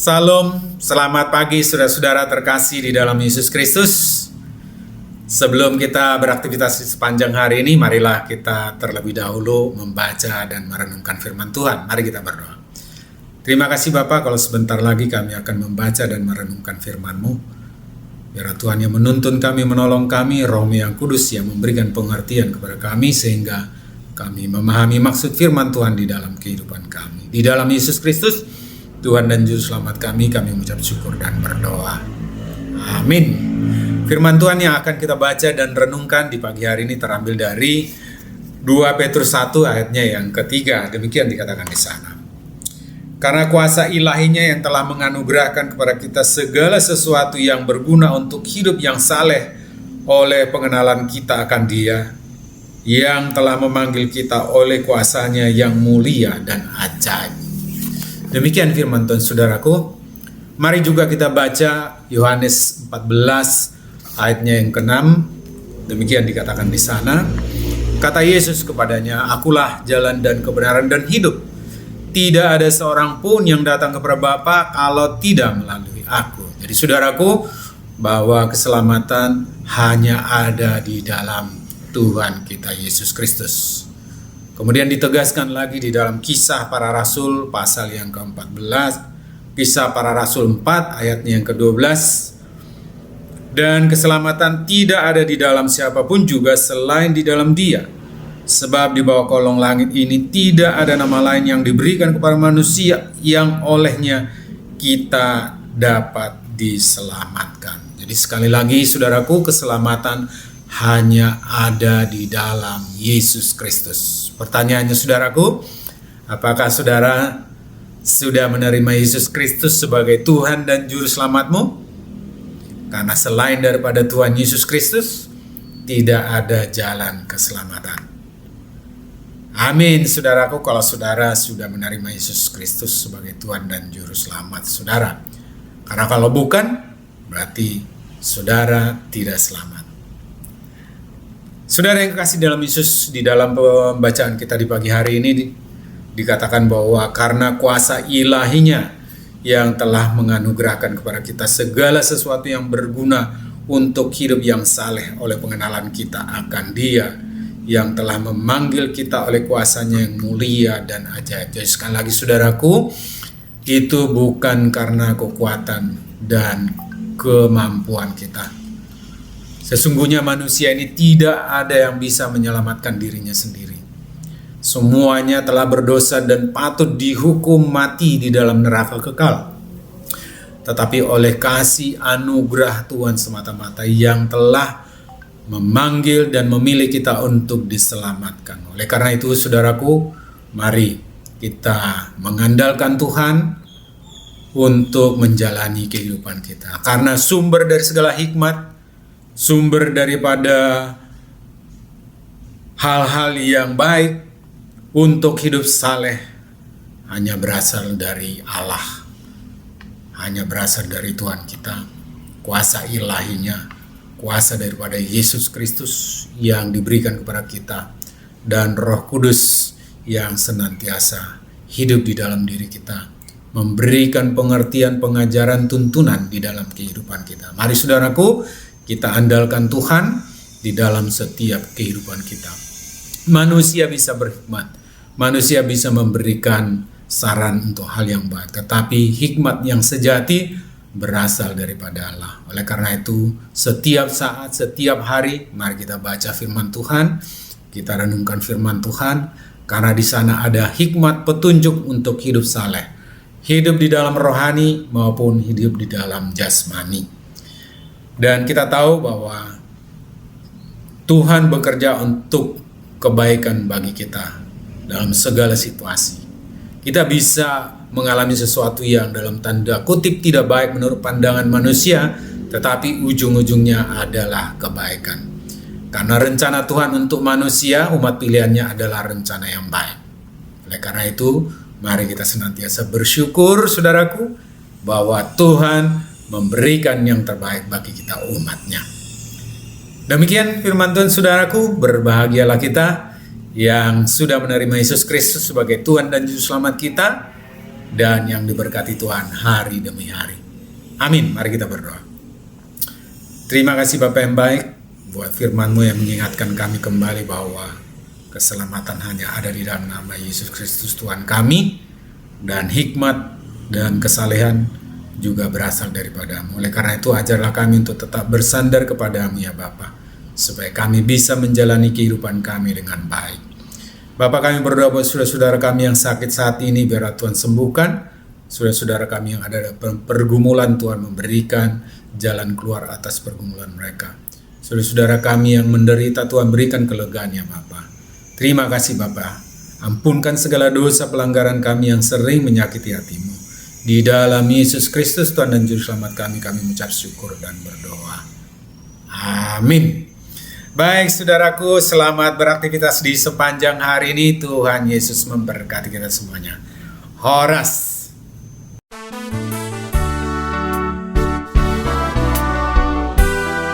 Salam, selamat pagi saudara-saudara terkasih di dalam Yesus Kristus. Sebelum kita beraktivitas di sepanjang hari ini, marilah kita terlebih dahulu membaca dan merenungkan firman Tuhan. Mari kita berdoa. Terima kasih Bapa, kalau sebentar lagi kami akan membaca dan merenungkan firman-Mu. Biar Tuhan yang menuntun kami, menolong kami, Roh-Mu yang kudus yang memberikan pengertian kepada kami, sehingga kami memahami maksud firman Tuhan di dalam kehidupan kami. Di dalam Yesus Kristus, Tuhan dan Juru Selamat kami mengucap syukur dan berdoa. Amin. Firman Tuhan yang akan kita baca dan renungkan di pagi hari ini terambil dari 2 Petrus 1 ayatnya yang ketiga. Demikian dikatakan di sana. Karena kuasa ilahinya yang telah menganugerahkan kepada kita segala sesuatu yang berguna untuk hidup yang saleh oleh pengenalan kita akan Dia, yang telah memanggil kita oleh kuasanya yang mulia dan ajaib. Demikian firman Tuhan saudaraku. Mari juga kita baca Yohanes 14 ayatnya yang ke-6. Demikian dikatakan di sana. Kata Yesus kepadanya, "Akulah jalan dan kebenaran dan hidup. Tidak ada seorang pun yang datang kepada Bapa kalau tidak melalui aku." Jadi saudaraku, bahwa keselamatan hanya ada di dalam Tuhan kita Yesus Kristus. Kemudian ditegaskan lagi di dalam Kisah Para Rasul pasal yang ke-14, Kisah Para Rasul 4 ayatnya yang ke-12. Dan keselamatan tidak ada di dalam siapapun juga selain di dalam Dia. Sebab di bawah kolong langit ini tidak ada nama lain yang diberikan kepada manusia yang olehnya kita dapat diselamatkan. Jadi sekali lagi saudaraku, keselamatan hanya ada di dalam Yesus Kristus. Pertanyaannya saudaraku, apakah saudara sudah menerima Yesus Kristus sebagai Tuhan dan Juru Selamatmu? Karena selain daripada Tuhan Yesus Kristus, tidak ada jalan keselamatan. Amin saudaraku, kalau saudara sudah menerima Yesus Kristus sebagai Tuhan dan Juru Selamat saudara. Karena kalau bukan, berarti saudara tidak selamat. Saudara yang kekasih dalam Yesus, di dalam pembacaan kita di pagi hari ini dikatakan bahwa karena kuasa ilahinya yang telah menganugerahkan kepada kita segala sesuatu yang berguna untuk hidup yang saleh oleh pengenalan kita akan Dia, yang telah memanggil kita oleh kuasanya yang mulia dan ajaib. Jadi sekali lagi saudaraku, itu bukan karena kekuatan dan kemampuan kita. Sesungguhnya manusia ini tidak ada yang bisa menyelamatkan dirinya sendiri. Semuanya telah berdosa dan patut dihukum mati di dalam neraka kekal. Tetapi oleh kasih anugerah Tuhan semata-mata yang telah memanggil dan memilih kita untuk diselamatkan. Oleh karena itu saudaraku, mari kita mengandalkan Tuhan untuk menjalani kehidupan kita. Karena sumber dari segala hikmat, sumber daripada hal-hal yang baik untuk hidup saleh hanya berasal dari Allah, hanya berasal dari Tuhan kita, kuasa ilahinya, kuasa daripada Yesus Kristus yang diberikan kepada kita, dan Roh Kudus yang senantiasa hidup di dalam diri kita, memberikan pengertian, pengajaran, tuntunan di dalam kehidupan kita. Mari saudaraku, kita andalkan Tuhan di dalam setiap kehidupan kita. Manusia bisa berhikmat, manusia bisa memberikan saran untuk hal yang baik, tetapi hikmat yang sejati berasal daripada Allah. Oleh karena itu, setiap saat, setiap hari, mari kita baca firman Tuhan, kita renungkan firman Tuhan, karena di sana ada hikmat petunjuk untuk hidup saleh, hidup di dalam rohani maupun hidup di dalam jasmani. Dan kita tahu bahwa Tuhan bekerja untuk kebaikan bagi kita dalam segala situasi. Kita bisa mengalami sesuatu yang dalam tanda kutip tidak baik menurut pandangan manusia, tetapi ujung-ujungnya adalah kebaikan. Karena rencana Tuhan untuk manusia, umat pilihannya adalah rencana yang baik. Oleh karena itu, mari kita senantiasa bersyukur, saudaraku, bahwa Tuhan memberikan yang terbaik bagi kita umatnya. Demikian firman Tuhan, saudaraku. Berbahagialah kita yang sudah menerima Yesus Kristus sebagai Tuhan dan Juru Selamat kita, dan yang diberkati Tuhan hari demi hari. Amin. Mari kita berdoa. Terima kasih Bapa yang baik, buat firman-Mu yang mengingatkan kami kembali bahwa keselamatan hanya ada di dalam nama Yesus Kristus Tuhan kami, dan hikmat dan kesalehan juga berasal daripada-Mu. Oleh karena itu, ajarlah kami untuk tetap bersandar kepada-Mu ya Bapa, supaya kami bisa menjalani kehidupan kami dengan baik. Bapa, kami berdoa buat saudara-saudara kami yang sakit saat ini, biar Tuhan sembuhkan. Saudara-saudara kami yang ada pergumulan, Tuhan memberikan jalan keluar atas pergumulan mereka. Saudara-saudara kami yang menderita, Tuhan berikan kelegaan ya Bapa. Terima kasih Bapa. Ampunkan segala dosa pelanggaran kami yang sering menyakiti hati-Mu. Di dalam Yesus Kristus Tuhan dan Juru Selamat kami mengucap syukur dan berdoa. Amin. Baik saudaraku, selamat beraktivitas di sepanjang hari ini. Tuhan Yesus memberkati kita semuanya. Horas.